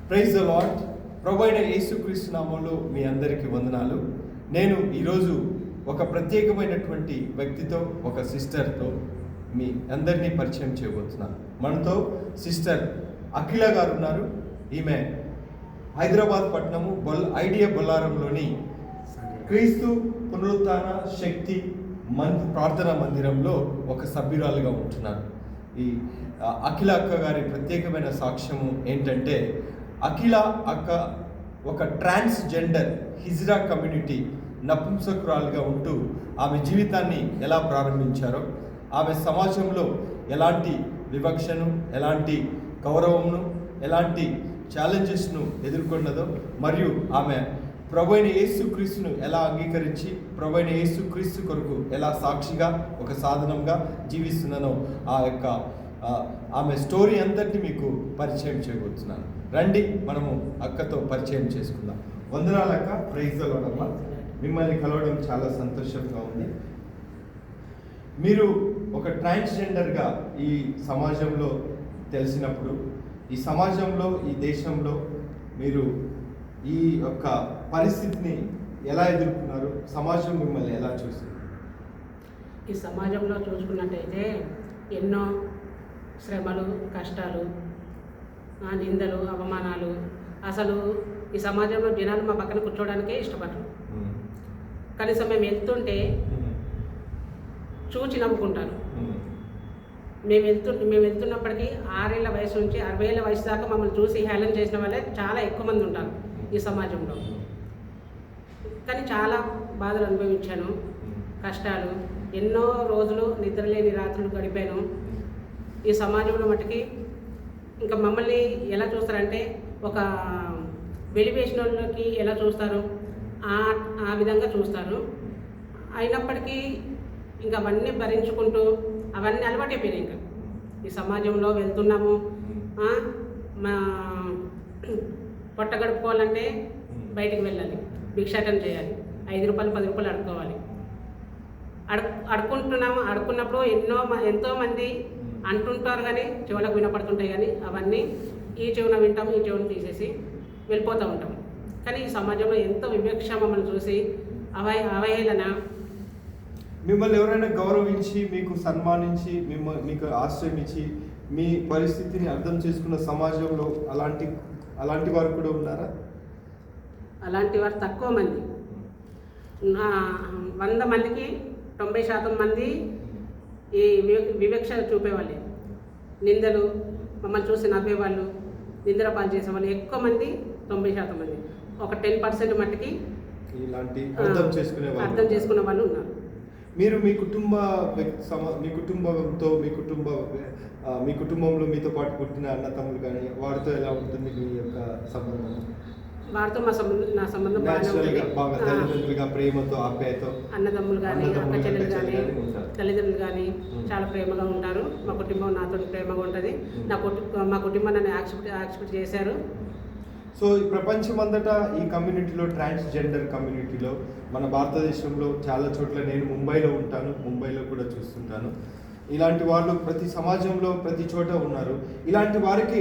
Praise the lord. ప్రభువైన యేసుక్రీస్తు నామములో మీ అందరికీ వందనాలు. నేను ఈరోజు ఒక ప్రత్యేకమైనటువంటి వ్యక్తితో, ఒక సిస్టర్తో మీ అందరినీ పరిచయం చేయబోతున్నాను. మనతో సిస్టర్ అఖిల గారు ఉన్నారు. ఈమె హైదరాబాద్ పట్టణము ఐడియా బొల్లారంలోని క్రీస్తు పునరుత్థాన శక్తి ప్రార్థనా మందిరంలో ఒక సభ్యురాలుగా ఉంటున్నారు. ఈ అఖిల అక్క గారి ప్రత్యేకమైన సాక్ష్యము ఏంటంటే, అఖిల అక్క ఒక ట్రాన్స్జెండర్ హిజ్రా కమ్యూనిటీ నపుంసకురాలుగా ఉంటూ ఆమె జీవితాన్ని ఎలా ప్రారంభించారో, ఆమె సమాజంలో ఎలాంటి వివక్షను, ఎలాంటి గౌరవమును, ఎలాంటి ఛాలెంజెస్ను ఎదుర్కొన్నదో, మరియు ఆమె ప్రభువైన యేసుక్రీస్తును ఎలా అంగీకరించి ప్రభువైన యేసుక్రీస్తు కొరకు ఎలా సాక్షిగా ఒక సాధనంగా జీవిస్తున్నానో ఆమె స్టోరీ అంతటిని మీకు పరిచయం చేయబోతున్నాను. రండి, మనము అక్కతో పరిచయం చేసుకుందాం. వందనాలు అక్క. ప్రైజ్ ద లార్డ్ అమ్మ. మిమ్మల్ని కలవడం చాలా సంతోషంగా ఉంది. మీరు ఒక ట్రాన్స్జెండర్గా ఈ సమాజంలో తెలిసినప్పుడు, ఈ సమాజంలో, ఈ దేశంలో మీరు ఈ యొక్క పరిస్థితిని ఎలా ఎదుర్కొన్నారు? సమాజం మిమ్మల్ని ఎలా చూసింది? ఈ సమాజంలో చూసుకున్నట్టయితే ఎన్నో శ్రమలు, కష్టాలు, నిందలు, అవమానాలు. అసలు ఈ సమాజంలో జనాలు మా పక్కన కూర్చోవడానికే ఇష్టపడరు. కనీసం మేము వెళ్తుంటే చూచి నవ్వుకుంటారు. మేము వెళ్తున్నప్పటికీ 6 ఏళ్ల వయసు నుంచి 60 ఏళ్ల వయసు దాకా మమ్మల్ని చూసి హేళన చేసిన వాళ్ళే చాలా ఎక్కువ మంది ఉంటారు ఈ సమాజంలో. కానీ చాలా బాధలు అనుభవించాను, కష్టాలు, ఎన్నో రోజులు నిద్రలేని రాత్రులు గడిపాను. ఈ సమాజంలో మట్టుకి ఇంకా మమ్మల్ని ఎలా చూస్తారంటే, ఒక వెలివేసిన వాళ్ళకి ఎలా చూస్తారు ఆ విధంగా చూస్తారు. అయినప్పటికీ ఇంకా అవన్నీ భరించుకుంటూ అవన్నీ అలవాటైపోయినాయి. ఇంకా ఈ సమాజంలో వెళ్తున్నాము, మా పొట్ట గడుపుకోవాలంటే బయటికి వెళ్ళాలి, భిక్షాటన చేయాలి, 5 రూపాయలు 10 రూపాయలు అడుక్కోవాలి. అడుక్కున్నప్పుడు ఎంతోమంది అంటుంటారు, కానీ చెవులకు వినపడుతుంటాయి. కానీ అవన్నీ ఈ చెవున వింటాము, ఈ చెవును తీసేసి వెళ్ళిపోతూ ఉంటాం. కానీ ఈ సమాజంలో ఎంతో వివక్ష మమ్మల్ని చూసి అవహేళన. మిమ్మల్ని ఎవరైనా గౌరవించి, మీకు సన్మానించి, మీకు ఆశ్రయం ఇచ్చి, మీ పరిస్థితిని అర్థం చేసుకున్న సమాజంలో అలాంటి వారు కూడా ఉన్నారా? అలాంటి వారు తక్కువ మంది. 100 మందికి 90% మంది ఈ వివక్ష చూపేవాళ్ళే. నిందలు, మమ్మల్ని చూసి నవ్వేవాళ్ళు, నిందల పాలు చేసేవాళ్ళు ఎక్కువ మంది. 90% మంది. ఒక 10% మట్టికి ఇలాంటి అర్థం చేసుకునే వాళ్ళు ఉన్నారు. మీరు మీ కుటుంబంలో మీతో పాటు పుట్టిన అన్న తమ్ములు కానీ వారితో ఎలా ఉంటుంది మీ యొక్క సంబంధం? వారితో నా సంబంధం బాగా తల్లిదండ్రులుగా ప్రేమతో, ఆప్యాయతో, అన్నదమ్ములు కానీ, అక్క చెల్లెలు కానీ, తల్లిదండ్రులు కానీ చాలా ప్రేమగా ఉంటారు. మా కుటుంబం నాతో ప్రేమగా ఉంటుంది. మా కుటుంబం నన్ను యాక్సెప్ట్ చేశారు. సో ఈ ప్రపంచమంతటా ఈ కమ్యూనిటీలో, ట్రాన్స్జెండర్ కమ్యూనిటీలో, మన భారతదేశంలో చాలా చోట్ల, నేను ముంబైలో కూడా చూస్తుంటాను, ఇలాంటి వాళ్ళు ప్రతి సమాజంలో ప్రతి చోట ఉన్నారు. ఇలాంటి వారికి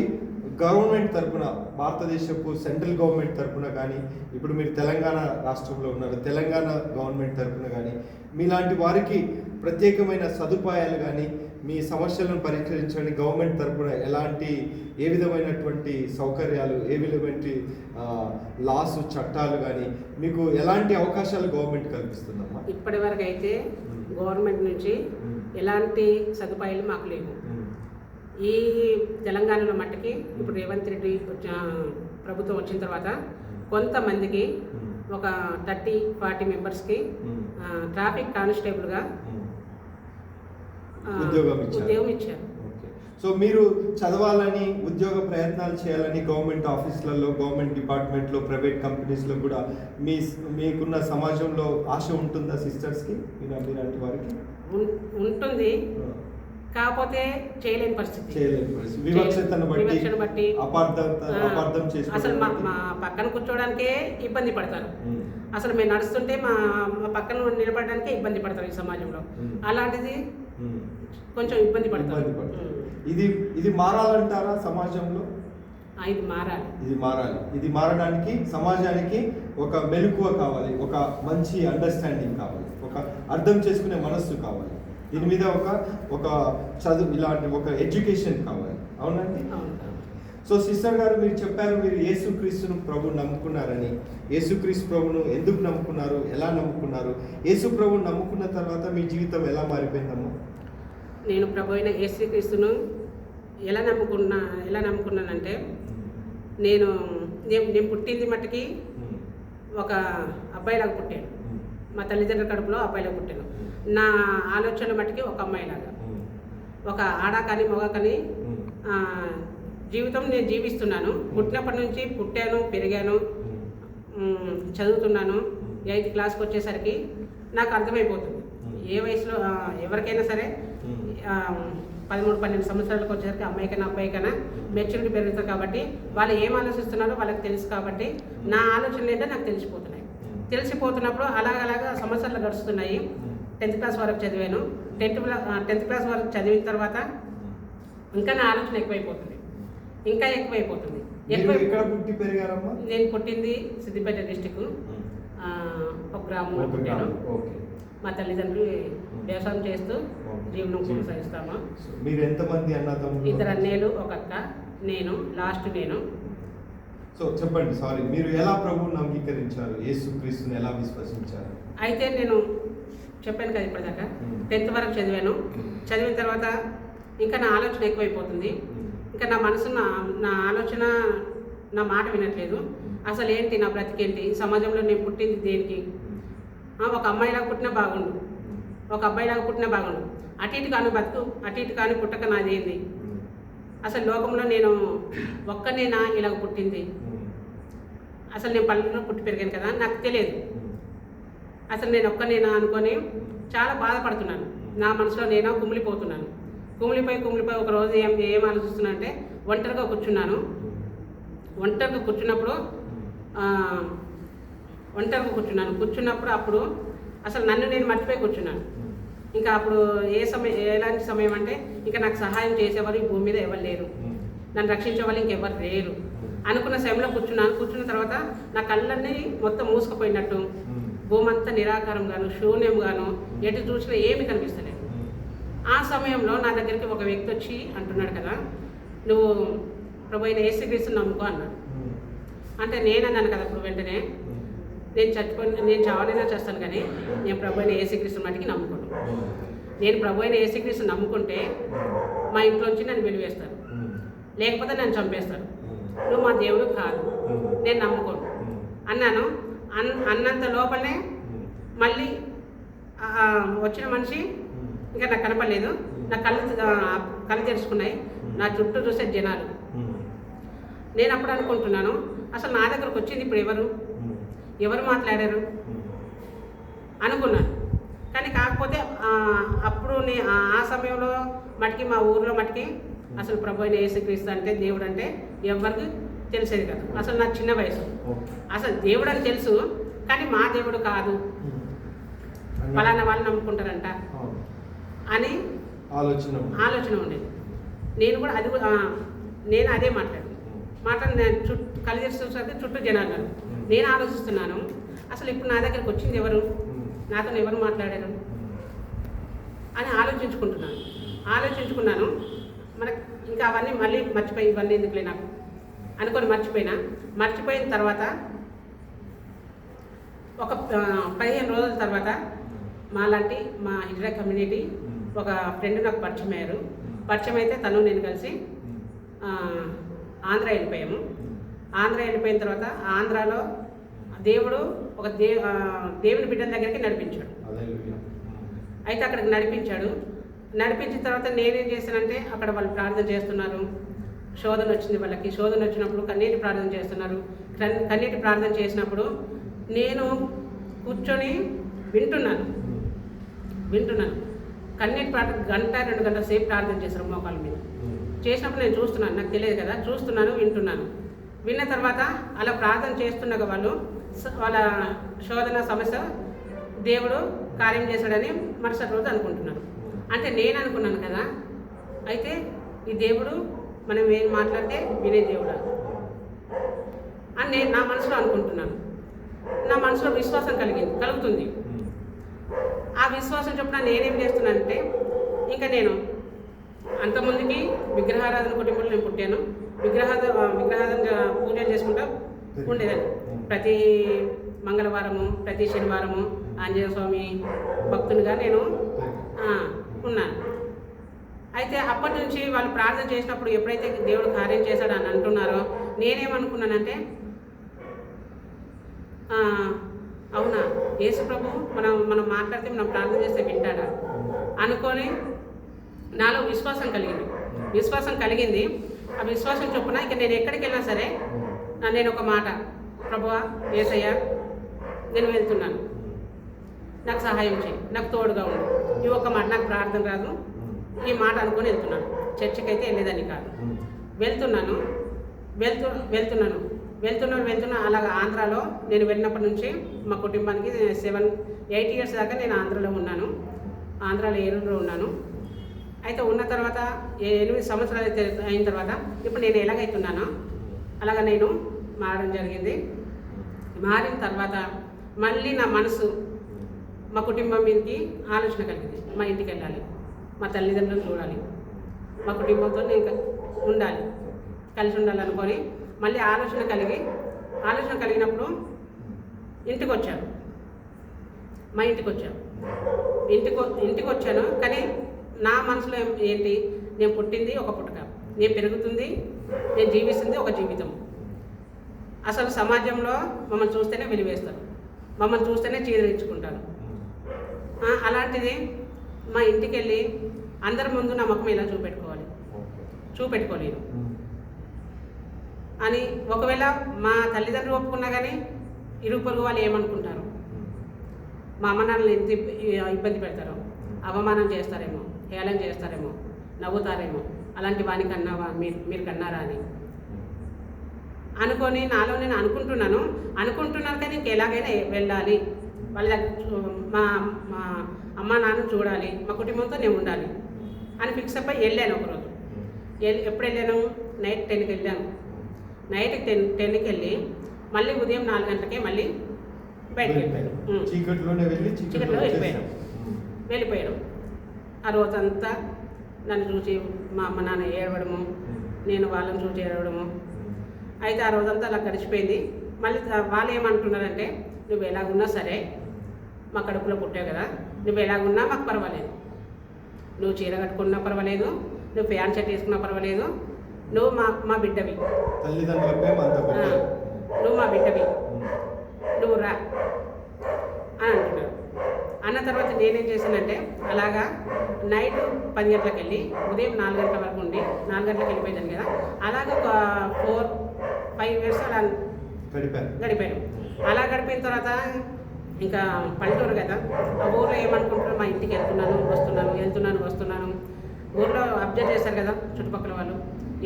గవర్నమెంట్ తరఫున, భారతదేశపు సెంట్రల్ గవర్నమెంట్ తరఫున కానీ, ఇప్పుడు మీరు తెలంగాణ రాష్ట్రంలో ఉన్నారు, తెలంగాణ గవర్నమెంట్ తరఫున కానీ మీలాంటి వారికి ప్రత్యేకమైన సదుపాయాలు కానీ, మీ సమస్యలను పరిష్కరించడానికి గవర్నమెంట్ తరఫున ఏ విధమైనటువంటి సౌకర్యాలు, ఏ విధమైన లాస్, చట్టాలు కానీ మీకు ఎలాంటి అవకాశాలు గవర్నమెంట్ కల్పిస్తుందమ్మా? ఇప్పటి వరకు అయితే గవర్నమెంట్ నుంచి ఎలాంటి సదుపాయాలు మాకు లేవు. ఈ తెలంగాణలో మట్టుకి ఇప్పుడు రేవంత్ రెడ్డి ప్రభుత్వం వచ్చిన తర్వాత కొంతమందికి, ఒక 30-40 మెంబర్స్కి ట్రాఫిక్ కానిస్టేబుల్గా ఉద్యోగం ఇచ్చారు. సో మీరు చదవాలని, ఉద్యోగ ప్రయత్నాలు చేయాలని గవర్నమెంట్ ఆఫీసులలో, గవర్నమెంట్ డిపార్ట్మెంట్లో, ప్రైవేట్ కంపెనీస్లో కూడా మీకున్న సమాజంలో ఆశ ఉంటుందా సిస్టర్స్కి, మీలాంటి వారికి? ఉంటుంది, కాకపోతే చేయలేని పరిస్థితి. వివక్షను బట్టి అపార్థం చేసుకుంటారు. అసలు మా పక్కన కూర్చోవడానికే ఇబ్బంది పడతారు. అసలు మేము నడుస్తుంటే మా పక్కన నిలబడడానికే ఇబ్బంది పడతారు ఈ సమాజంలో. అలాంటిది కొంచెం ఇబ్బంది పడతారు. ఇది మారాలంటారా సమాజంలో? ఇది మారాలి. ఇది మారడానికి సమాజానికి ఒక మెలకువ కావాలి, ఒక మంచి అండర్స్టాండింగ్ కావాలి, ఒక అర్థం చేసుకునే మనస్సు కావాలి, దీని మీద ఒక చదువు, ఇలాంటి ఒక ఎడ్యుకేషన్ కావాలి. అవునండి. సో సిస్టర్ గారు, మీరు చెప్పారు మీరు యేసుక్రీస్తును ప్రభువును నమ్ముకున్నారని. యేసుక్రీస్తు ప్రభువును ఎందుకు నమ్ముకున్నారు, ఎలా నమ్ముకున్నారు, యేసు ప్రభువును నమ్ముకున్న తర్వాత మీ జీవితం ఎలా మారిపోయిందమ్మా? నేను ప్రభు అయిన యేసుక్రీస్తును ఎలా నమ్ముకున్నానంటే, నేను పుట్టింది మట్టుకి ఒక అబ్బాయిలాగా పుట్టాను. మా తల్లిదండ్రుల కడుపులో అబ్బాయిలాగా పుట్టాను. నా ఆలోచన మట్టుకి ఒక అమ్మాయిలాగా, ఒక ఆడ కానీ మగ కానీ జీవితం నేను జీవిస్తున్నాను. పుట్టినప్పటి నుంచి పుట్టాను, పెరిగాను, చదువుతున్నాను. 8th క్లాస్కి వచ్చేసరికి నాకు అర్థమైపోతుంది. ఏ వయసులో ఎవరికైనా సరే 13-12 సంవత్సరాలకు వచ్చేసరికి అమ్మాయికైనా అబ్బాయికైనా మెచ్యూరిటీ పెరుగుతుంది. కాబట్టి వాళ్ళు ఏం ఆలోచిస్తున్నారో వాళ్ళకి తెలుసు. కాబట్టి నా ఆలోచనలు ఏంటో నాకు తెలిసిపోతున్నప్పుడు అలాగలాగా సంవత్సరాలు గడుస్తున్నాయి. 10th క్లాస్ వరకు చదివాను. 10th క్లాస్ వరకు చదివిన తర్వాత ఇంకా నా ఆలోచన ఎక్కువైపోతుంది. ఎక్కడ పుట్టి పెరిగారమ్మా? నేను పుట్టింది సిద్దిపేట డిస్టిక్, ఒక గ్రామంలో పుట్టాను. మా తల్లిదండ్రులు వ్యవసాయం చేస్తూ జీవనం కొనసాగిస్తాము. మీరు ఎంతమంది అన్నదమ్ములు? 2 అన్నయ్యలు, ఒక అక్క, లాస్ట్ నేను. సో చెప్పండి, సారీ, మీరు ఎలా ప్రభువుని అంగీకరించారు, యేసుక్రీస్తుని ఎలా విశ్వసించారు? అయితే నేను చెప్పాను కదా ఇప్పటిదాకా 10th వరకు చదివాను. చదివిన తర్వాత ఇంకా నా ఆలోచన ఎక్కువైపోతుంది. ఇంకా నా మనసు, నా ఆలోచన, నా మాట వినట్లేదు. అసలు ఏంటి నా బ్రతికేంటి, సమాజంలో నేను పుట్టింది దేనికి? ఒక అమ్మాయిలాగా పుట్టినా బాగుండు, ఒక అబ్బాయిలాగా పుట్టినా బాగుండు, అటు ఇటు కాని బతుకు, అటు ఇటు కాని పుట్టక నాదేంది? అసలు లోకంలో నేను ఒక్కనేనా ఇలాగ పుట్టింది? అసలు నేను పల్లెల్లో పుట్టి పెరిగాను కదా, నాకు తెలియదు. అసలు నేను ఒక్కనేనా అనుకొని చాలా బాధపడుతున్నాను. నా మనసులో నేనా కుమిలిపోతున్నాను. కుమిలిపోయి ఒక రోజు ఏం ఆలోచిస్తున్నా అంటే, ఒంటరిగా కూర్చున్నప్పుడు అప్పుడు అసలు నన్ను నేను మర్చిపోయి కూర్చున్నాను. ఇంకా అప్పుడు ఎలాంటి సమయం అంటే, ఇంకా నాకు సహాయం చేసేవారు ఈ భూమి మీద ఎవరు లేరు, నన్ను రక్షించే వాళ్ళు ఇంకెవరు లేరు అనుకున్న సమయంలో కూర్చున్న తర్వాత నా కళ్ళన్నీ మొత్తం మూసుకుపోయినట్టు, భూమి అంతా నిరాకారంగాను, శూన్యంగాను, ఎటు చూసినా ఏమి కనిపిస్తలేదు. ఆ సమయంలో నా దగ్గరికి ఒక వ్యక్తి వచ్చి అంటున్నాడు కదా, నువ్వు ప్రభు అయిన యేసుక్రీస్తుని నమ్ముకో అన్నాడు. అంటే నేనన్నాను కదా ఇప్పుడు వెంటనే, నేను చావనైనా చేస్తాను కానీ నేను ప్రభు అయిన యేసుక్రీస్తుని మటుకి నమ్ముకోను. నేను ప్రభు అయిన యేసుక్రీస్తుని నమ్ముకుంటే మా ఇంట్లోంచి నన్ను వెలివేస్తారు, లేకపోతే నన్ను చంపేస్తారు. నువ్వు మా దేవుడు కాదు, నేను నమ్ముకోను అన్నాను. అన్నంత లోపలనే మళ్ళీ వచ్చిన మనిషి ఇంకా నాకు కనపడలేదు. నా కళ్ళు తెరుచుకున్నాయి. నా చుట్టూ చూసే జనాలు. నేను అప్పుడు అనుకుంటున్నాను, అసలు నా దగ్గరకు వచ్చింది ఇప్పుడు ఎవరు మాట్లాడారు అనుకున్నాను. కానీ కాకపోతే అప్పుడు ఆ సమయంలో మటుకి మా ఊర్లో మటుకి అసలు ప్రభు అయిన యేసుక్రీస్తు అంటే, దేవుడు అంటే ఎవరికి తెలిసేది కదా. అసలు నాకు చిన్న వయసు, అసలు దేవుడు అని తెలుసు కానీ మా దేవుడు కాదు, ఫలానా వాళ్ళు నమ్ముకుంటారంట అని ఆలోచన ఉండేది. నేను కూడా నేను అదే మాట్లాడి కళ్ళు తెరిచేసరికి చుట్టూ జనాలు. నేను ఆలోచిస్తున్నాను, అసలు ఇప్పుడు నా దగ్గరికి వచ్చింది ఎవరు, నాతో ఎవరు మాట్లాడారు అని ఆలోచించుకున్నాను. మనకి ఇంకా అవన్నీ మళ్ళీ మర్చిపోయి, ఇవన్నీ ఎందుకులే నాకు అనుకొని మర్చిపోయిన తర్వాత ఒక 15 రోజుల తర్వాత మా హిజ్రా కమ్యూనిటీ ఒక ఫ్రెండ్ నాకు పరిచయం అయితే తను నేను కలిసి ఆంధ్ర వెళ్ళిపోయాము. ఆంధ్ర వెళ్ళిపోయిన తర్వాత ఆంధ్రాలో దేవుడు ఒక దేవుని బిడ్డల దగ్గరికి నడిపించాడు. అయితే అక్కడికి నడిపించిన తర్వాత నేనేం చేశానంటే, అక్కడ వాళ్ళు ప్రార్థన చేస్తున్నారు, శోధన వచ్చింది వాళ్ళకి. శోధన వచ్చినప్పుడు కన్నీటి ప్రార్థన చేస్తున్నారు. కన్నీటి ప్రార్థన చేసినప్పుడు నేను కూర్చొని వింటున్నాను. కన్నీటి ప్రార్థన 1-2 గంటల సేపు ప్రార్థన చేశారు మోకాళ్ళ మీద. చేసినప్పుడు నేను చూస్తున్నాను, నాకు తెలియదు కదా, వింటున్నాను. విన్న తర్వాత అలా ప్రార్థన చేస్తుండగా వాళ్ళ శోధన సమస్య దేవుడు కార్యం చేశాడని మరుసటి రోజు అనుకుంటున్నారు. అంటే నేను అనుకున్నాను కదా, అయితే ఈ దేవుడు మనం ఏం మాట్లాడితే వినే దేవుడా, అని నేను నా మనసులో అనుకుంటున్నాను. నా మనసులో విశ్వాసం కలుగుతుంది. ఆ విశ్వాసం చొప్పున నేనేం చేస్తున్నానంటే, ఇంకా నేను అంతమందికి విగ్రహారాధన కుటుంబంలో నేను పుట్టాను. విగ్రహారాధన పూజలు చేసుకుంటూ ఉండేదాన్ని. ప్రతి మంగళవారము, ప్రతి శనివారము ఆంజనేయ స్వామి భక్తునిగా నేను ఉన్నాను. అయితే అప్పటి నుంచి వాళ్ళు ప్రార్థన చేసినప్పుడు ఎప్పుడైతే దేవుడు కార్యం చేశాడు అని అంటున్నారో, నేనేమనుకున్నానంటే, అవునా యేసు ప్రభు మనం మాట్లాడితే మనం ప్రార్థన చేస్తే వింటాడా అనుకొని నాలో విశ్వాసం కలిగింది. ఆ విశ్వాసం చొప్పున ఇక నేను ఎక్కడికి వెళ్ళినా సరే నేను ఒక మాట, ప్రభువా యేసయ్య నేను వెళ్తున్నాను, నాకు సహాయం చేయి, నాకు తోడుగా ఉండు, ఈ ఒక్క మాట, నాకు ప్రార్థన రాదు, ఈ మాట అనుకొని వెళ్తున్నాను. చర్చికి అయితే వెళ్ళేదాన్ని కాదు. వెళ్తున్నాను అలాగ ఆంధ్రాలో నేను వెళ్ళినప్పటి నుంచి మా కుటుంబానికి 7-8 ఇయర్స్ దాకా నేను ఆంధ్రాలో ఉన్నాను. ఆంధ్రాలో ఏలూరులో ఉన్నాను. అయితే ఉన్న తర్వాత 8 సంవత్సరాలు అయిన తర్వాత ఇప్పుడు నేను ఎలాగైతున్నానో అలాగ నేను మారడం జరిగింది. మారిన తర్వాత మళ్ళీ నా మనసు మా కుటుంబం మీదకి ఆలోచన కలిగింది. మా ఇంటికి వెళ్ళాలి, మా తల్లిదండ్రులను చూడాలి, మా కుటుంబంతో నేను ఉండాలి, కలిసి ఉండాలనుకొని మళ్ళీ ఆలోచన కలిగినప్పుడు మా ఇంటికి వచ్చాను. కానీ నా మనసులో ఏంటి, నేను పుట్టింది ఒక పుట్టుక, నేను పెరుగుతుంది, నేను జీవిస్తుంది ఒక జీవితం. అసలు సమాజంలో మమ్మల్ని చూస్తేనే వెలివేస్తారు, మమ్మల్ని చూస్తేనే చీదరించుకుంటారు. అలాంటిది మా ఇంటికి వెళ్ళి అందరి ముందు నా ముఖం ఇలా చూపెట్టుకోలేను అని. ఒకవేళ మా తల్లిదండ్రులు ఒప్పుకున్నా కానీ ఇరుగు పొరుగు వాళ్ళు ఏమనుకుంటారు, మా అమ్మ నాన్నలు ఎంత ఇబ్బంది పెడతారో, అవమానం చేస్తారేమో, హేళన చేస్తారేమో, నవ్వుతారేమో, అలాంటి వాని కన్నావా మీరు కన్నారా అని అనుకొని నాలో నేను అనుకుంటున్నాను కానీ ఇంకెలాగైనా వెళ్ళాలి, వాళ్ళ మా అమ్మ నాన్న చూడాలి, మా కుటుంబంతో నేను ఉండాలి అని ఫిక్స్ అప్ అయ్యి వెళ్ళాను. ఒకరోజు ఎప్పుడు వెళ్ళాను, నైట్ 10కి వెళ్ళాను. నైట్ 10కి వెళ్ళి మళ్ళీ ఉదయం 4 గంటలకే మళ్ళీ బయటకు వెళ్ళిపోయాను. ఆ రోజంతా నన్ను చూసి మా అమ్మ నాన్న ఏడవడము, నేను వాళ్ళని చూసి ఏడవడము. అయితే ఆ రోజంతా అలా గడిచిపోయింది. మళ్ళీ వాళ్ళు ఏమంటున్నారంటే, నువ్వు ఎలాగున్నా సరే మా కడుపులో పుట్టావు కదా, నువ్వు ఎలాగున్నా మాకు పర్వాలేదు, నువ్వు చీర కట్టుకున్నా పర్వాలేదు, నువ్వు ఫ్యాన్ షర్ట్ వేసుకున్నా పర్వాలేదు, నువ్వు మా బిడ్డవి, నువ్వు మా బిడ్డవి, నువ్వు రా అని అంటున్నారు. అన్న తర్వాత నేనేం చేశానంటే, అలాగా నైట్ 10 గంటలకు వెళ్ళి ఉదయం 4 గంటల వరకు ఉండి 4 గంటలకు వెళ్ళిపోయాను కదా, అలాగ ఒక 4-5 ఇయర్స్ అలా గడిపాను. అలా గడిపిన తర్వాత ఇంకా పల్లెటూరు కదా, ఆ ఊళ్ళో ఏమనుకుంటున్నారు, మా ఇంటికి వస్తున్నాను. ఊళ్ళో అబ్జర్వ్ చేశారు కదా చుట్టుపక్కల వాళ్ళు,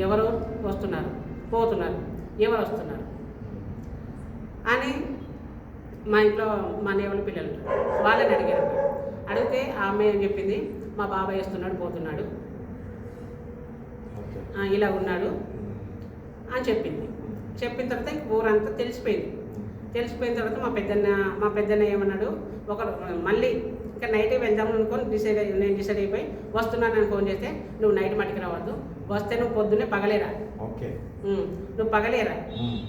ఎవరు వస్తున్నారు పోతున్నారు, ఎవరు వస్తున్నారు అని మా ఇంట్లో మా నేవల పిల్లలు వాళ్ళని అడిగితే ఆమె ఏం చెప్పింది, మా బాబాయ్ వస్తున్నాడు పోతున్నాడు, ఇలా ఉన్నాడు అని చెప్పింది. చెప్పిన తర్వాత ఊరంతా తెలిసిపోయిన తర్వాత మా పెద్దన్న ఏమన్నాడు, మళ్ళీ ఇంకా నైట్ వెళ్దాము అనుకొని నేను డిసైడ్ అయిపోయి వస్తున్నానని ఫోన్ చేస్తే, నువ్వు నైట్ మట్టికి రావద్దు, వస్తే నువ్వు పొద్దున్నే పగలేరా,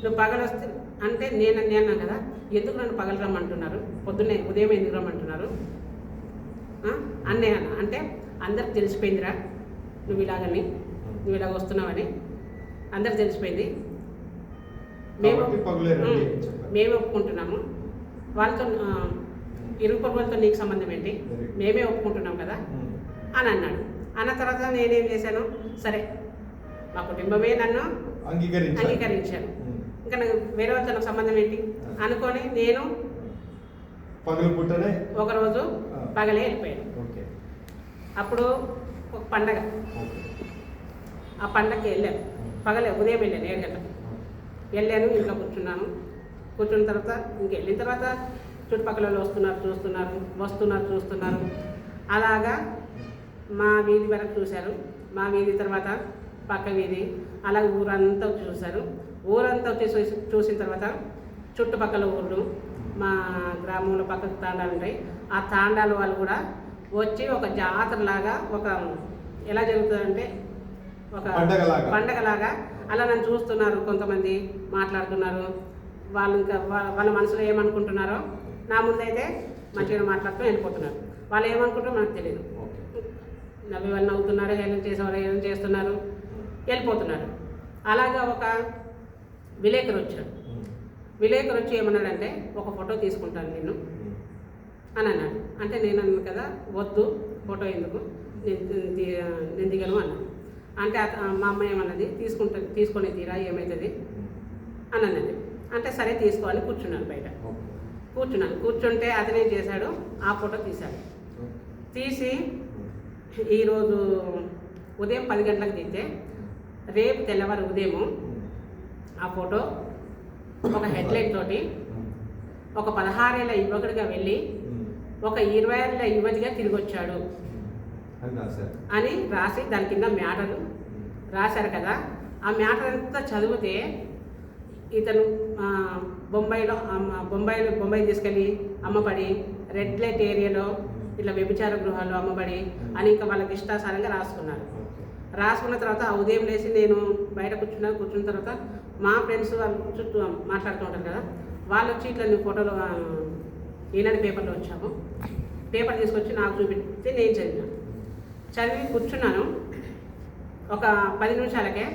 నువ్వు పగలు వస్తే అంటే నేను అన్నాను కదా, ఎందుకు నన్ను పగలు రమ్మంటున్నారు, పొద్దున్నే ఉదయం ఎందుకు రమ్మంటున్నారు అన్నయ్య అంటే, అందరికి తెలిసిపోయిందిరా నువ్వు ఇలాగ వస్తున్నావని అందరికి తెలిసిపోయింది. మేము ఒప్పుకుంటున్నాము, వాళ్ళతో ఇరుగు పొరుగులతో నీకు సంబంధం ఏంటి, మేమే ఒప్పుకుంటున్నాం కదా అని అన్నాడు. అన్న తర్వాత నేనేం చేశాను, సరే మా కుటుంబమే నన్ను అంగీకరించాను, ఇంకా నాకు వేరే వాళ్ళతో నాకు సంబంధం ఏంటి అనుకొని నేను ఒకరోజు పగలే వెళ్ళిపోయాను. అప్పుడు ఒక పండగ, ఆ పండగకి వెళ్ళాను, పగలే ఉదయం వెళ్ళాను 7 గంటలకు వెళ్ళాను. ఇంట్లో కూర్చున్న తర్వాత వెళ్ళిన తర్వాత చుట్టుపక్కల చూస్తున్నారు. అలాగా మా వీధి వరకు చూశారు, మా వీధి తర్వాత పక్క వీధి, అలా ఊరంతా చూశారు. ఊరంతా వచ్చి చూసిన తర్వాత చుట్టుపక్కల ఊళ్ళు మా గ్రామంలో పక్కకు తాండాలు ఉంటాయి. ఆ తాండాల వాళ్ళు కూడా వచ్చి ఒక జాతరలాగా ఒక ఎలా జరుగుతుందంటే ఒక పండగలాగా అలా నన్ను చూస్తున్నారు. కొంతమంది మాట్లాడుతున్నారు. వాళ్ళు ఇంకా వాళ్ళ మనసులో ఏమనుకుంటున్నారో నా ముందైతే మంచిగా మాట్లాడుతూ వెళ్ళిపోతున్నారు. వాళ్ళు ఏమనుకుంటారో మనకు తెలియదు. నవ్వి వాళ్ళు నవ్వుతున్నారు, హేళన చేసేవాళ్ళు హేళన చేస్తున్నారు, వెళ్ళిపోతున్నారు. అలాగా ఒక విలేకరు వచ్చాడు. విలేకరు వచ్చి ఏమన్నాడంటే ఒక ఫోటో తీసుకుంటాను నేను అని అన్నాడు. అంటే నేను అన్నాను కదా, వద్దు ఫోటో ఎందుకు, నేను దిగను అన్నాను. అంటే మా అమ్మ ఏమన్నది, తీసుకొని తీరా ఏమవుతుంది అని అన్నది. అంటే సరే తీసుకోవాలి కూర్చున్నాను. బయట కూర్చుంటే అతనేం చేశాడు, ఆ ఫోటో తీశాడు. తీసి ఈరోజు ఉదయం 10 గంటలకు తీస్తే రేపు తెల్లవారు ఉదయము ఆ ఫోటో ఒక హెడ్లైన్ తోటి ఒక 16 ఏళ్ళ యువకుడిగా వెళ్ళి ఒక 20 ఏళ్ళ యువతిగా తిరిగి వచ్చాడు అని రాసి దాని కింద మ్యాటర్ రాశారు కదా. ఆ మ్యాటర్ అంతా చదివితే ఇతను బొంబాయి తీసుకెళ్ళి అమ్మబడి, రెడ్ లైట్ ఏరియాలో ఇట్లా వ్యభిచార గృహాల్లో అమ్మబడి అని ఇంకా వాళ్ళకి ఇష్టాసారంగా రాసుకున్నారు. రాసుకున్న తర్వాత ఆ ఉదయం లేచి నేను బయట కూర్చున్న తర్వాత మా ఫ్రెండ్స్ వాళ్ళు చుట్టూ మాట్లాడుతూ ఉంటారు కదా, వాళ్ళు వచ్చి ఇట్లా నేను ఫోటోలు ఈనాడు పేపర్లో వచ్చాము, పేపర్ తీసుకొచ్చి నాకు చూపిస్తే నేను చదివి కూర్చున్నాను. ఒక 10 నిమిషాలకే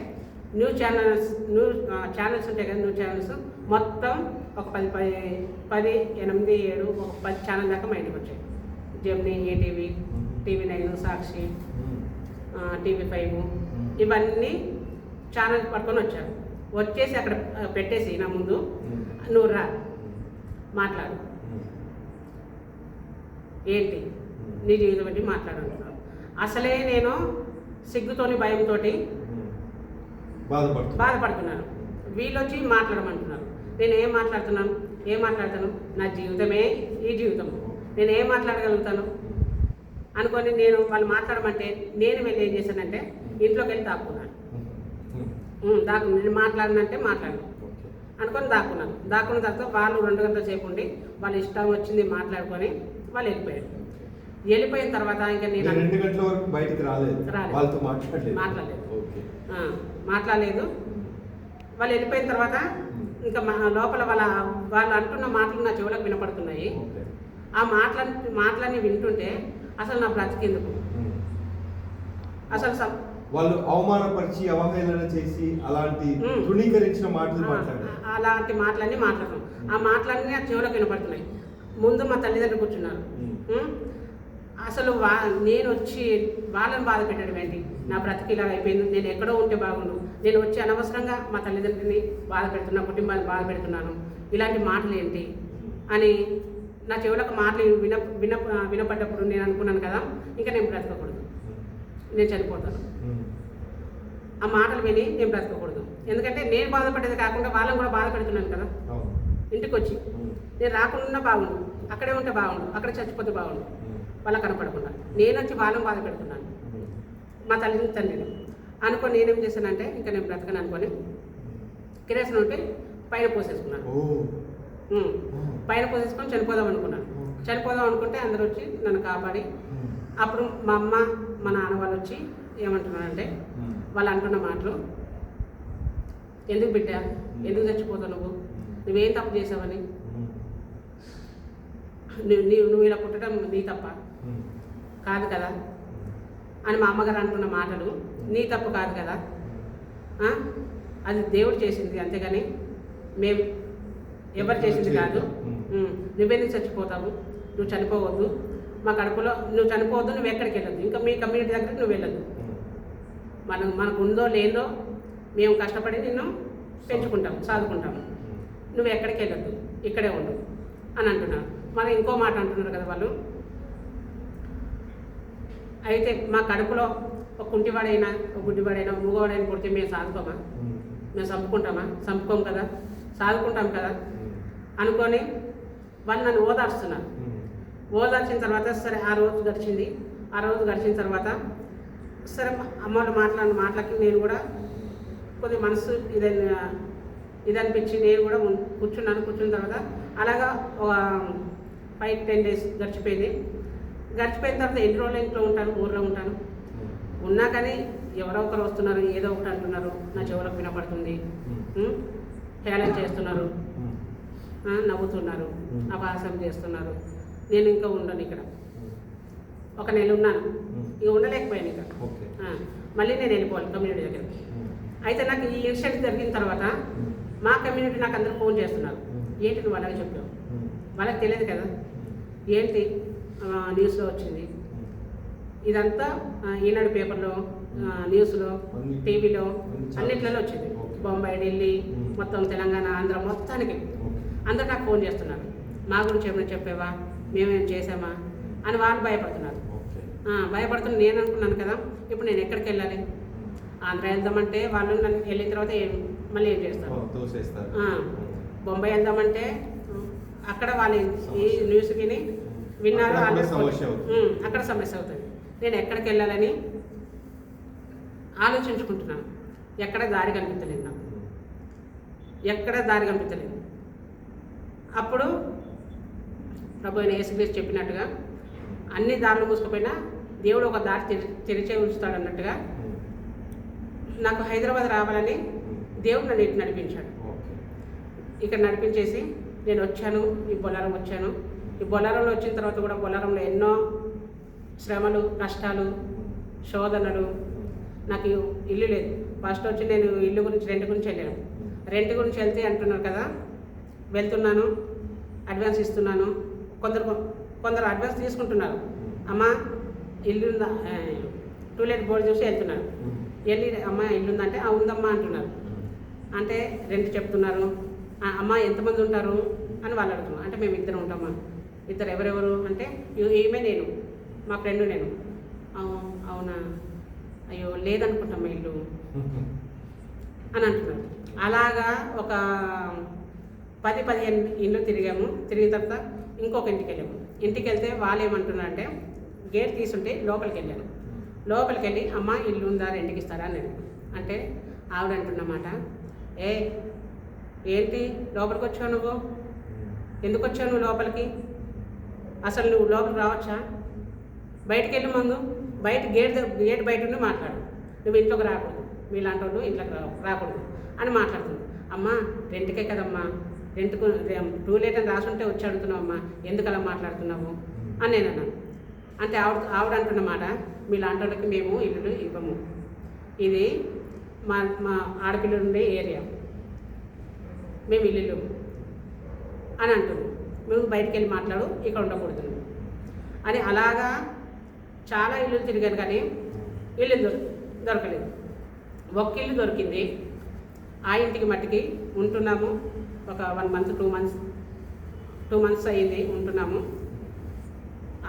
న్యూస్ ఛానల్స్ ఉంటాయి కదా, న్యూస్ ఛానల్స్ మొత్తం ఒక 10, 8, 7 ఒక 10 ఛానల్ దాకా మా ఇంటికి వచ్చాయి. జెమినీ, ఈటీవీ, TV9, సాక్షి, TV5 ఇవన్నీ ఛానల్ పట్టుకొని వచ్చారు. వచ్చేసి అక్కడ పెట్టేసి నా ముందు, నువ్వు రా మాట్లాడు, ఏంటి నీ జీవితం బట్టి మాట్లాడుతున్నాను. అసలే నేను సిగ్గుతోని భయంతో బాధపడుతున్నాను. వీళ్ళు వచ్చి మాట్లాడమంటున్నారు. నేను ఏం మాట్లాడతాను, నా జీవితమే ఈ జీవితం, నేను ఏం మాట్లాడగలుగుతాను అనుకొని నేను వాళ్ళు మాట్లాడమంటే నేను వెళ్ళి ఏం చేశానంటే ఇంట్లోకి వెళ్ళి దాక్కున్నాను. నేను మాట్లాడినంటే మాట్లాడను అనుకొని దాక్కున్న తర్వాత వాళ్ళు 2 గంటల సేపు ఉండి వాళ్ళ ఇష్టం వచ్చింది మాట్లాడుకొని వాళ్ళు వెళ్ళిపోయిన తర్వాత ఇంకా నేను 2 గంటల వరకు బయటికి రాలేదు. మాట్లాడలేదు. వాళ్ళు వెళ్ళిపోయిన తర్వాత ఇంకా లోపల వాళ్ళు అంటున్న మాటలు నా చెవులకు వినపడుతున్నాయి. ఆ మాటలన్నీ వింటుంటే అసలు నా బ్రతికెందుకు, అసలు వాళ్ళు అవమానపరిచి అవహేళన చేసి అలాంటి తృణీకరించిన అలాంటి మాటలన్నీ మాట్లాడతాం. ఆ మాటలన్నీ నా చెవులకు వినపడుతున్నాయి. ముందు మా తల్లిదండ్రులు కూర్చున్నారు. అసలు నేను వచ్చి వాళ్ళని బాధ పెట్టడం ఏంటి, నా బ్రతికి ఇలా అయిపోయింది, నేను ఎక్కడో ఉంటే బాగుండు, నేను వచ్చి అనవసరంగా మా తల్లిదండ్రులని బాధ పెడుతున్నా, కుటుంబాన్ని బాధ పెడుతున్నాను, ఇలాంటి మాటలు ఏంటి అని నా చెవులకు మాటలు వినపడ్డప్పుడు నేను అనుకున్నాను కదా, ఇంకా నేను బ్రతకకూడదు, నేను చనిపోతాను. ఆ మాటలు విని నేను బ్రతకకూడదు. ఎందుకంటే నేను బాధపడేది కాకుండా వాళ్ళని కూడా బాధ పెడుతున్నాను కదా. ఇంటికి వచ్చి నేను రాకుండా బాగుండు, అక్కడే ఉంటే బాగుండు, అక్కడ చచ్చిపోతే బాగుండు, వాళ్ళకి కనపడకుండా నేను వచ్చి వాళ్ళని బాధ పెడుతున్నాను, మా తండ్రిని అనుకొని నేనేం చేశానంటే ఇంకా నేను బ్రతకను అనుకొని కిరోసిన్ ఉంటే పైన పోసేసుకున్నాను. పైన పోసేసుకొని చనిపోదాం అనుకుంటే అందరూ వచ్చి నన్ను కాపాడి, అప్పుడు మా అమ్మ మా నాన్న వాళ్ళు వచ్చి ఏమంటున్నారంటే వాళ్ళు అంటున్న మాటలు, ఎందుకు బిడ్డా, ఎందుకు చచ్చిపోతావు, నువ్వేం తప్పు చేసావని, నువ్వు ఇలా పుట్టడం నీ తప్ప కాదు కదా అని మా అమ్మగారు అంటున్న మాటలు, నీ తప్పు కాదు కదా, అది దేవుడు చేసింది, అంతేగాని మేము ఎవరు చేసింది కాదు, నువ్వెందుకు చచ్చిపోతావు, నువ్వు చనిపోవద్దు, మా కడుపులో నువ్వు చనిపోవద్దు, నువ్వు ఎక్కడికి వెళ్ళొద్దు, ఇంకా మీ కమ్యూనిటీ దగ్గరికి నువ్వు వెళ్ళొద్దు, మనకు ఉందో లేదో మేము కష్టపడి నిన్ను పెంచుకుంటాము, చదువుకుంటాము, నువ్వు ఎక్కడికి వెళ్ళొద్దు, ఇక్కడే ఉండు అని అంటున్నారు. మరి ఇంకో మాట అంటున్నారు కదా వాళ్ళు, అయితే మా కడుపులో ఒక కుంటివాడైనా ఒక గుడ్డివాడైనా మూగవాడైనా పుడితే మేము సాదుకోమా, మేము చంపుకోం కదా, సాదుకుంటాం కదా అనుకొని వాళ్ళు నన్ను ఓదార్చున్నారు. ఓదార్చిన తర్వాత సరే ఆ రోజు గడిచిన తర్వాత సరే అమ్మ వాళ్ళు మాట్లాడిన మాటలకి నేను కూడా కొద్దిగా మనసు ఇదైనా ఇది అనిపించి నేను కూడా కూర్చున్న తర్వాత అలాగా ఒక 5-10 days గడిచిపోయింది. గడిచిపోయిన తర్వాత ఎన్ని రోజులు ఇంట్లో ఉంటాను, ఊర్లో ఉంటాను. ఉన్నా కానీ ఎవరో ఒకరు వస్తున్నారు, ఏదో ఒకటి అంటున్నారు, నా చెవులకు వినపడుతుంది, హేళన చేస్తున్నారు, నవ్వుతున్నారు, అపహాసం చేస్తున్నారు. నేను ఇంకా ఉండను ఇక్కడ. 1 నెల ఉన్నాను, ఇక ఉండలేకపోయాను ఇక. మళ్ళీ నేను వెళ్ళిపోవాలి కమ్యూనిటీ దగ్గరికి. అయితే నాకు ఈ ఇన్సిడెంట్ జరిగిన తర్వాత మా కమ్యూనిటీ నాకు అందరూ ఫోన్ చేస్తున్నారు. ఏంటి నువ్వు అలాగే చెప్పావు, వాళ్ళకి తెలియదు కదా, ఏంటి న్యూస్లో వచ్చింది ఇదంతా, ఈనాడు పేపర్లో, న్యూస్లో, టీవీలో అన్నిట్లలో వచ్చింది. బొంబాయి, ఢిల్లీ, మొత్తం తెలంగాణ, ఆంధ్ర మొత్తానికి అందరూ నాకు ఫోన్ చేస్తున్నారు. మా గురించి ఏమైనా చెప్పావా, మేమేం చేసామా అని వాళ్ళు భయపడుతున్నారు. భయపడుతున్న నేను అనుకున్నాను కదా, ఇప్పుడు నేను ఎక్కడికి వెళ్ళాలి? ఆంధ్ర వెళ్దామంటే వాళ్ళు నన్ను వెళ్ళిన తర్వాత మళ్ళీ ఏం చేస్తారు? బొంబాయి వెళ్దామంటే అక్కడ వాళ్ళు ఈ న్యూస్ విన్నారు, అక్కడ సమస్య అవుతుంది. నేను ఎక్కడికి వెళ్ళాలని ఆలోచించుకుంటున్నాను. ఎక్కడ దారి కనిపించలేదు నాకు, ఎక్కడ దారి కనిపించలేదు. అప్పుడు ప్రభు అయిన యేసుక్రీస్తు చెప్పినట్టుగా అన్ని దారులు మూసుకుపోయినా దేవుడు ఒక దారి తెరిచే ఉంచుతాడు అన్నట్టుగా నాకు హైదరాబాద్ రావాలని దేవుడు నన్ను ఇటు నడిపించాడు. ఇక్కడ నడిపించేసి నేను వచ్చాను, ఈ బొల్లారం వచ్చాను. ఈ బొల్లారంలో వచ్చిన తర్వాత కూడా బొల్లారంలో ఎన్నో శ్రమలు, కష్టాలు, శోధనలు. నాకు ఇల్లు లేదు. ఫస్ట్ వచ్చి నేను ఇల్లు గురించి, రెంట్ గురించి వెళ్ళాను. రెంట్ గురించి వెళ్తే అంటున్నారు కదా, వెళ్తున్నాను, అడ్వాన్స్ ఇస్తున్నాను. కొందరు అడ్వాన్స్ తీసుకుంటున్నారు. అమ్మ ఇల్లు ఉందా, టూలెట్ బోర్డు చూసి వెళ్తున్నారు. వెళ్ళి అమ్మ ఇల్లు ఉందంటే ఉందమ్మా అంటున్నారు. అంటే రెంట్ చెప్తున్నారు. అమ్మ ఎంతమంది ఉంటారు అని వాళ్ళు అడుగుతున్నారు. అంటే మేము 2 ఉంటామా. 2 ఎవరెవరు అంటే ఈమె, నేను, మా ఫ్రెండ్, నేను. అవునా, అయ్యో లేదనుకుంటామా ఇల్లు అని అంటున్నారు. అలాగా ఒక 10-15 ఇళ్ళు తిరిగాము. తిరిగిన తర్వాత ఇంకొక ఇంటికి వెళ్ళాము. ఇంటికి వెళ్తే వాళ్ళు ఏమంటున్నారు అంటే, గేట్ తీసుంటే లోపలికి వెళ్ళాను. లోపలికి వెళ్ళి అమ్మ ఇల్లు ఉందా, రెంట్కి ఇస్తారా అని అంటే ఆవిడ అంటున్నమాట, ఏంటి లోపలికి వచ్చావు నువ్వు, ఎందుకు వచ్చావు నువ్వు లోపలికి, అసలు నువ్వు లోపలికి రావచ్చా, బయటికి వెళ్ళి ముందు, బయట గేట్ బయట ఉండి మాట్లాడు, నువ్వు ఇంట్లోకి రాకూడదు, మీలాంటి వాళ్ళు ఇంట్లోకి రాకూడదు అని మాట్లాడుతుంది. అమ్మ రెంట్కే కదమ్మా, రెంట్కు టూలెట్ అని రాసుంటే వచ్చి అడుగుతున్నావు అమ్మా, ఎందుకు అలా మాట్లాడుతున్నావు అని నేను అన్నాను. అంటే ఆవిడ అంటున్నమాట, మీలాంటి వాళ్ళకి మేము ఇల్లులు ఇవ్వము, ఇది మా ఆడపిల్లలు ఉండే ఏరియా, మేము ఇల్లు అని అంటుంది. మేము బయటికి వెళ్ళి మాట్లాడు, ఇక్కడ ఉండకూడదు అని. అలాగా చాలా ఇల్లు తిరిగాను కానీ ఇల్లు దొరకలేదు. ఒక్క ఇల్లు దొరికింది. ఆ ఇంటికి మట్టికి ఉంటున్నాము. ఒక 1 month 2 months అయ్యింది ఉంటున్నాము.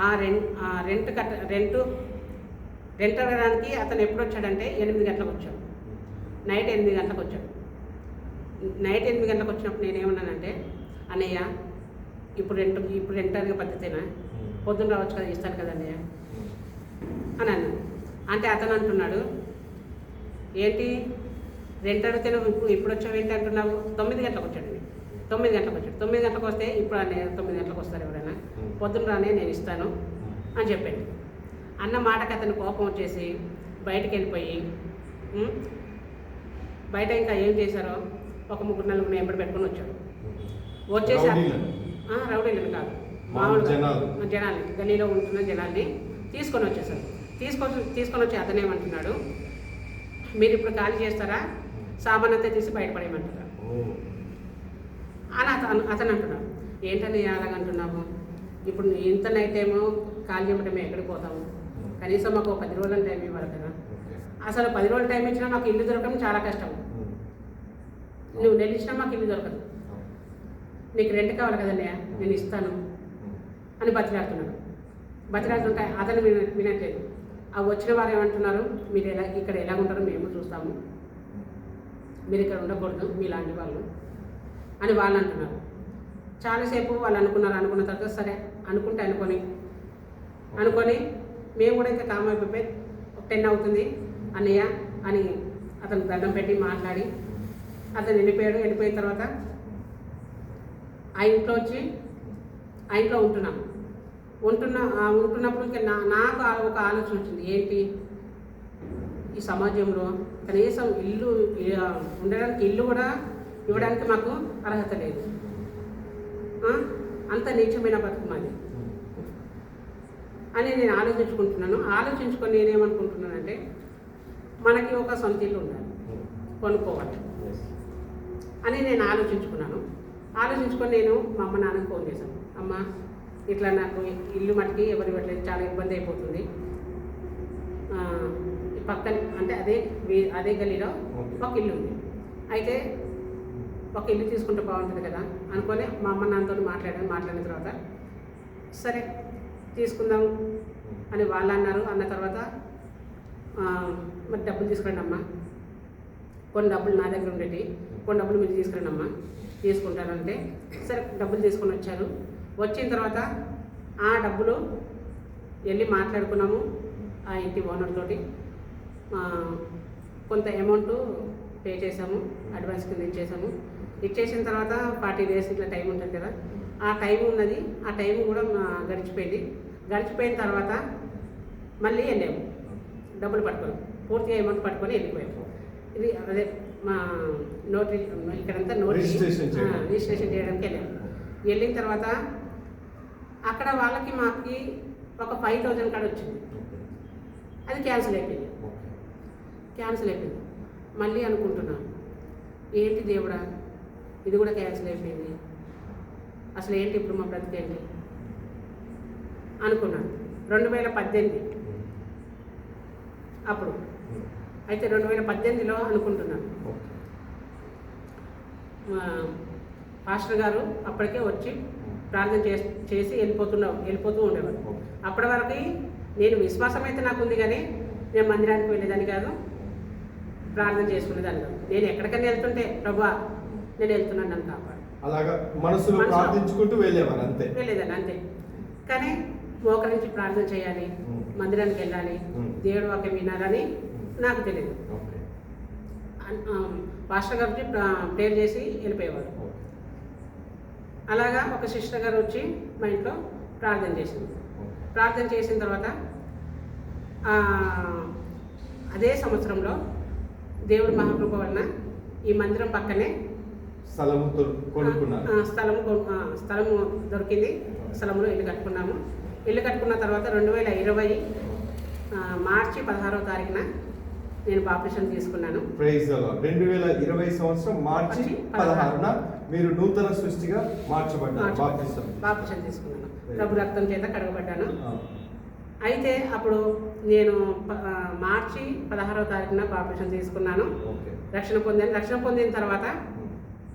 ఆ రెంట్ అడగడానికి అతను ఎప్పుడు వచ్చాడంటే 8 గంటలకు వచ్చాడు. నైట్ 8 గంటలకు వచ్చాడు. నైట్ 8 గంటలకు వచ్చినప్పుడు నేనేమన్నానంటే, అన్నయ్య ఇప్పుడు రెంట్ అడిగే పద్ధతేనా, పొద్దున్న రావచ్చు కదా, ఇస్తాను కదా అన్నయ్య అని అన్నాను. అంటే అతను అంటున్నాడు, ఏంటి రెంట్ అడిగితే నువ్వు ఇప్పుడు వచ్చావు ఏంటి అంటున్నావు. 9 గంటలకు వచ్చాడు. 9 గంటలకు వచ్చాడు. 9 గంటలకు వస్తే ఇప్పుడు అన్నయ్య 9 గంటలకు వస్తారు ఎవరైనా, పొద్దున్న రానే నేను ఇస్తాను అని చెప్పాడు. అన్న మాటకి అతను కోపం వచ్చేసి బయటికి వెళ్ళిపోయి, బయట ఇంకా ఏం చేశారో ఒక 3-4 ఎంబడి పెట్టుకొని వచ్చాడు. వచ్చేసి రౌడీలను కాదు, మామూలు జనాల్ని, గల్లీలో ఉంటున్న జనాల్ని తీసుకొని వచ్చేసారు. తీసుకొని వచ్చి అతను ఏమంటున్నాడు, మీరు ఇప్పుడు ఖాళీ చేస్తారా, సామాన్ అంతా తీసి బయటపడేయమంటారా అని అతను అంటున్నాడు. ఏంటని అలాగంటున్నాము, ఇప్పుడు ఇంత నైట్ ఏమో ఖాళీ చేయమంటే మేము ఎక్కడికి పోతాము, కనీసం మాకు 10 రోజుల టైం ఇవ్వాలి కదా. అసలు 10 రోజుల టైం ఇచ్చినా మాకు ఇల్లు దొరకడం చాలా కష్టం. నువ్వు నెల ఇచ్చినా మాకు ఇల్లు దొరకదు, నీకు రెంట్ కావాలి కదన్నయ్య, నేను ఇస్తాను అని బతిలాడుతున్నాడు. బతిలాడుతుంటే అతను వినట్లేదు. ఆ వచ్చిన వారు ఏమంటున్నారు, మీరు ఇక్కడ ఎలా ఉంటారో మేము చూస్తాము, మీరు ఇక్కడ ఉండకూడదు మీలాంటి వాళ్ళు అని వాళ్ళు అంటున్నారు. చాలాసేపు వాళ్ళు అనుకున్న తర్వాత సరే అనుకొని మేము కూడా ఇంకా కామ్ అయిపోయి 10 అవుతుంది అన్నయ్య అని అతను దండం పెట్టి మాట్లాడి అతను వెళ్ళిపోయిన తర్వాత ఆ ఇంట్లో వచ్చి ఆ ఇంట్లో ఉంటున్నప్పుడు ఇంకా నాకు ఒక ఆలోచన వచ్చింది. ఏంటి, ఈ సమాజంలో కనీసం ఇల్లు ఉండడానికి ఇల్లు కూడా ఇవ్వడానికి మాకు అర్హత లేదు. అంత నీచమైన బతుకు మాది అని నేను ఆలోచించుకొని నేనేమనుకుంటున్నానంటే, మనకి ఒక సొంత ఇల్లు ఉండాలి, కొనుక్కోవాలి అని నేను ఆలోచించుకొని నేను మా అమ్మ నాన్నకి ఫోన్ చేశాను. అమ్మ, ఇట్లా నాకు ఇల్లు మట్టికి ఎవరు ఇవ్వట్లేదు, చాలా ఇబ్బంది అయిపోతుంది. పక్కన అంటే అదే గల్లీలో ఒక ఇల్లు ఉంది, అయితే ఒక ఇల్లు తీసుకుంటే బాగుంటుంది కదా అనుకొని మా అమ్మ నాన్నతో మాట్లాడిన తర్వాత సరే తీసుకుందాం అని వాళ్ళు అన్నారు. అన్న తర్వాత మరి డబ్బులు తీసుకురండి అమ్మ, కొన్ని డబ్బులు నా దగ్గర ఉండేవి, కొన్ని డబ్బులు మీరు తీసుకురండి అమ్మ, తీసుకుంటానంటే సరే డబ్బులు తీసుకొని వచ్చారు. వచ్చిన తర్వాత ఆ డబ్బులు వెళ్ళి మాట్లాడుకున్నాము ఆ ఇంటి ఓనర్ తోటి. కొంత అమౌంట్ పే చేసాము, అడ్వాన్స్ కింద ఇచ్చేసిన తర్వాత 40 days ఇట్లా టైం ఉంటుంది కదా, ఆ టైం ఉన్నది. ఆ టైం కూడా గడిచిపోయిన తర్వాత మళ్ళీ వెళ్ళాము డబ్బులు పట్టుకొని, పూర్తిగా అమౌంట్ పట్టుకొని వెళ్ళిపోయాము. ఇది అదే మా ఇక్కడంతా రిజిస్ట్రేషన్ చేయడానికి వెళ్ళిన తర్వాత అక్కడ వాళ్ళకి మాకు ఒక 5,000 కాడ వచ్చింది. అది క్యాన్సిల్ అయిపోయింది. మళ్ళీ అనుకుంటున్నాను, ఏంటి దేవుడా, ఇది కూడా క్యాన్సిల్ అయిపోయింది, అసలు ఏంటి ఇప్పుడు మా బ్రతికేంటి అనుకున్నాను. 2018 అప్పుడు అయితే 2018లో అనుకుంటున్నాను. పాస్టర్ గారు అప్పటికే వచ్చి ప్రార్థన చేసి వెళ్ళిపోతూ ఉండేవారు. అప్పటి వరకు నేను విశ్వాసం అయితే నాకు ఉంది, కానీ నేను మందిరానికి వెళ్ళేదాన్ని కాదు, ప్రార్థన చేసుకునేదాన్ని కాదు. నేను ఎక్కడికైనా వెళ్తుంటే ప్రభువా నేను వెళ్తున్నాను నన్ను కాపాడు, అలాగా మనసులో ప్రార్థించుకుంటూ వెళ్ళేదాన్ని అంతే. కానీ మోకరించి ప్రార్థన చేయాలి, మందిరానికి వెళ్ళాలి, దేవుడు వాక్యం వినాలని నాకు తెలియదు. పాస్టర్ గారు ప్రేయర్ చేసి వెళ్ళిపోయేవారు. అలాగా ఒక సిస్టర్ గారు వచ్చి మా ఇంట్లో ప్రార్థన చేసిన తర్వాత అదే సంవత్సరంలో దేవుడి మహాకృప వలన ఈ మందిరం పక్కనే స్థలము దొరికింది. స్థలంలో ఇల్లు కట్టుకున్నాము. ఇల్లు కట్టుకున్న తర్వాత 2020 మార్చి 16వ తారీఖున నేను బాప్టిజం తీసుకున్నాను. 2020 సంవత్సరం మార్చి 16న మీరు నూతన సృష్టిగా మార్చబడ్డారు. బాప్టిజం తీసుకున్నాను, ప్రభు రక్తం చేత కడగబడ్డాను. అయితే అప్పుడు నేను మార్చి 16వ తారీఖున బాప్టిజం తీసుకున్నాను, రక్షణ పొందిన తర్వాత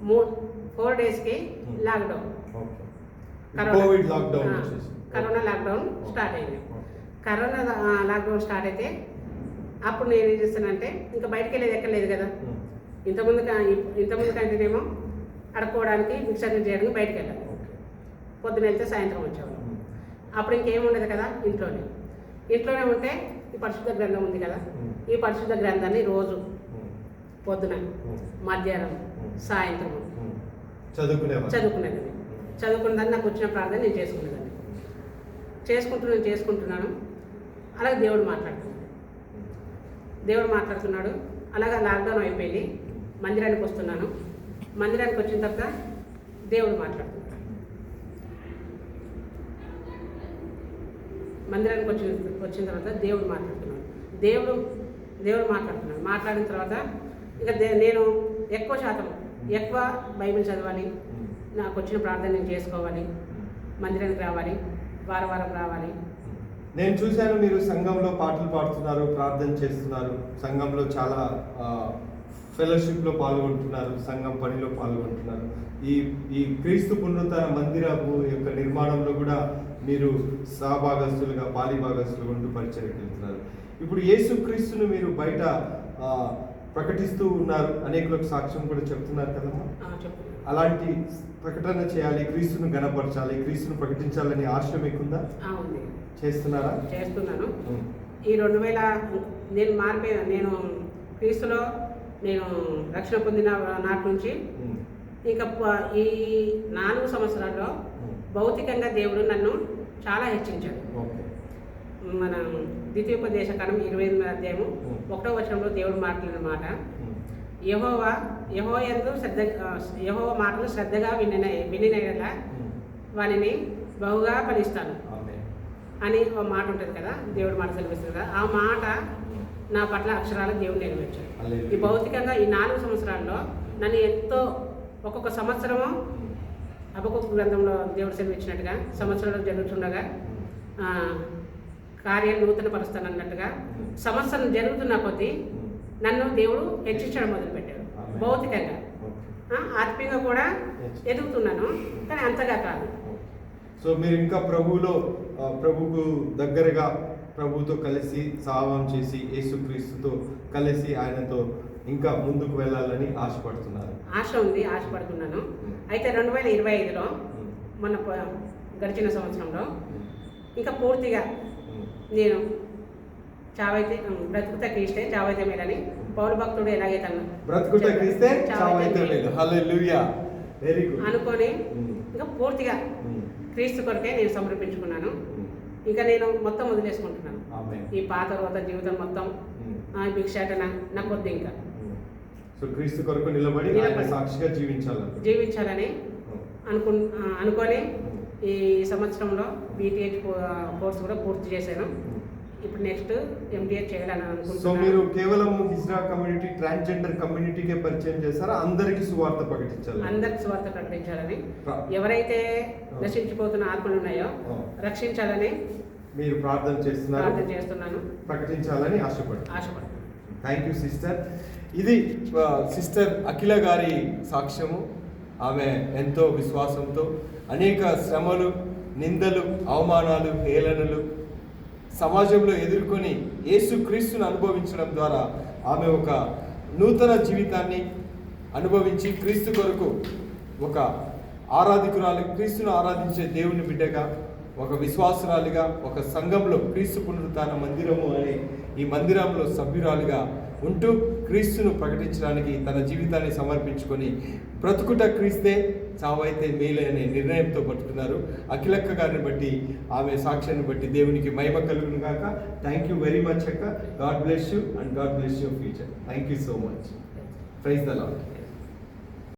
4 daysకి కరోనా లాక్డౌన్ స్టార్ట్ అయింది. కరోనా లాక్డౌన్ స్టార్ట్ అయితే అప్పుడు నేను ఏం చేస్తానంటే, ఇంకా బయటకు వెళ్ళేది ఎక్కలేదు కదా, ఇంతకుముందు కంటేనేమో అడుక్కోవడానికి మిక్సర్ చేయడానికి బయటకు వెళ్ళాలి, పొద్దున వెళ్తే సాయంత్రం వచ్చేవాళ్ళం. అప్పుడు ఇంకేం ఉండదు కదా, ఇంట్లోనే ఉంటే ఈ పరిశుద్ధ గ్రంథం ఉంది కదా, ఈ పరిశుద్ధ గ్రంథాన్ని రోజు పొద్దున మధ్యాహ్నం సాయంత్రం చదువుకునేదాన్ని. చదువుకునేదాన్ని నాకు వచ్చిన ప్రార్థన నేను చేసుకుంటున్నాను. అలాగే దేవుడు మాట్లాడుతున్నాడు. అలాగా లాక్డౌన్ అయిపోయింది. మందిరానికి వస్తున్నాను. మందిరానికి వచ్చిన తర్వాత దేవుడు మాట్లాడుతున్నాడు. మందిరానికి వచ్చిన తర్వాత దేవుడు మాట్లాడుతున్నాడు. మాట్లాడిన తర్వాత ఇంకా నేను ఎక్కువ బైబిల్ చదవాలి, నాకు వచ్చిన ప్రార్థన నేను చేసుకోవాలి, మందిరానికి రావాలి, వారం రావాలి. నేను చూశాను మీరు సంఘంలో పాటలు పాడుతున్నారు, ప్రార్థన చేస్తున్నారు, సంఘంలో చాలా ఫెలోషిప్లో పాల్గొంటున్నారు, సంఘం పనిలో పాల్గొంటున్నారు. ఈ క్రీస్తు పునరుద్ధరణ మందిరము యొక్క నిర్మాణంలో కూడా మీరు సహభాగస్తులుగా పాలిభాగస్తులుగా ఉంటూ పరిచర్యకు వెళ్తున్నారు. ఇప్పుడు యేసుక్రీస్తును మీరు బయట ప్రకటిస్తూ ఉన్నారు, అనేకులకు సాక్ష్యం కూడా చెప్తున్నారు కదమ్మా. అలాంటి ప్రకటన చేయాలి, క్రీస్తును గణపరచాలి, క్రీస్తును ప్రకటించాలని ఆశ మీకుందా? చేస్తున్నారా? చేస్తున్నాను. ఈ 2000 నేను క్రీస్తులో నేను రక్షణ పొందిన నాటి నుంచి ఇంకా ఈ 4 సంవత్సరాల్లో భౌతికంగా దేవుడు నన్ను చాలా హెచ్చించాడు. మన ద్వితీయోపదేశకాండం 28వ అధ్యాయము 1వ వచనంలో దేవుడు మాట్లాడిన మాట, యెహోవా మాటలు శ్రద్ధగా వినిన వానిని బహుగా ఫలిస్తాను అని ఒక మాట ఉంటుంది కదా, దేవుడు మాట సెలవిస్తుంది కదా. ఆ మాట నా పట్ల అక్షరాలు దేవుడు నెరవేర్చాడు. ఈ భౌతికంగా ఈ 4 సంవత్సరాల్లో నన్ను ఎంతో ఒక్కొక్క సంవత్సరము హబక్కూకు గ్రంథంలో దేవుడు సెలవిచ్చినట్టుగా సంవత్సరాలు జరుగుతుండగా కార్యాలు నూతన పరుస్తానన్నట్టుగా సంవత్సరం జరుగుతున్న కొద్దీ నన్ను దేవుడు హెచ్చించడం మొదలుపెట్టాడు. భౌతికంగా ఆత్మీయంగా కూడా ఎదుగుతున్నాను, కానీ అంతగా కాదు. సో మీరు ఇంకా ప్రభువుకు దగ్గరగా ప్రభుతో కలిసి సహాయం చేసి యేసుక్రీస్తుతో కలిసి ఆయనతో ఇంకా ముందుకు వెళ్ళాలని ఆశపడుతున్నారు. ఆశ ఉంది, ఆశపడుతున్నాను. అయితే 2025లో మన గడిచిన సంవత్సరంలో ఇంకా పూర్తిగా నేను చావైతే బ్రతుకుతా క్రీస్తే చావైతే మేలని పౌలు భక్తుడు ఎలాగైతే బ్రతుకుతా క్రీస్తే చావైతే మేలు, హల్లెలూయా, వెరీ గుడ్ అనుకొని ఇంకా పూర్తిగా క్రీస్తు కొరకే నేను సమర్పించుకున్నాను. ఇంకా నేను మొత్తం వదిలేసుకుంటున్నాను. ఈ పాత తర్వాత జీవితం మొత్తం భిక్షాటన నాకు వద్దు. ఇంకా సో క్రీస్తు కొరకు నిలబడి సాక్షిగా జీవించాలని అనుకొని ఈ సంవత్సరంలో BTH కోర్స్ కూడా పూర్తి చేశాను. ఇప్పుడు నెక్స్ట్ MTH చేయాలని అనుకుంటున్నాను. సో మీరు కేవలం హిజ్రా కమ్యూనిటీ, ట్రాన్స్జెండర్ కమ్యూనిటీకే పరిచయం చేస్తారా? అందరికీ సువార్త ప్రకటించాలి, అందరికి సువార్త ప్రకటించాలని, ఎవరైతే నశించిపోతున్న ఆత్మలు ఉన్నాయో రక్షించాలని మీరు ప్రార్థన చేస్తున్నాను, ప్రకటించాలని ఆశపడుతున్నాను. Thank you sister. ఇది సిస్టర్ అఖిల గారి సాక్ష్యము. ఆమె ఎంతో విశ్వాసంతో అనేక శ్రమలు, నిందలు, అవమానాలు, హేళనలు సమాజంలో ఎదుర్కొని యేసుక్రీస్తును అనుభవించడం ద్వారా ఆమె ఒక నూతన జీవితాన్ని అనుభవించి క్రీస్తు కొరకు ఒక ఆరాధికురాలు, క్రీస్తును ఆరాధించే దేవుని బిడ్డగా, ఒక విశ్వాసురాలిగా, ఒక సంఘంలో క్రీస్తు పునరుత్థాన మందిరము అనే ఈ మందిరంలో సభ్యురాలిగా ఉంటూ క్రీస్తును ప్రకటించడానికి తన జీవితాన్ని సమర్పించుకొని బ్రతుకుట క్రీస్తే చావైతే మేలే అనే నిర్ణయంతో పట్టుకున్నారు. అఖిలక్క గారిని బట్టి, ఆమె సాక్ష్యాన్ని బట్టి దేవునికి మహిమ కలుగును గాక. థ్యాంక్ యూ వెరీ మచ్ అక్క. God bless you and God bless your future. Thank you so much. Praise the lord.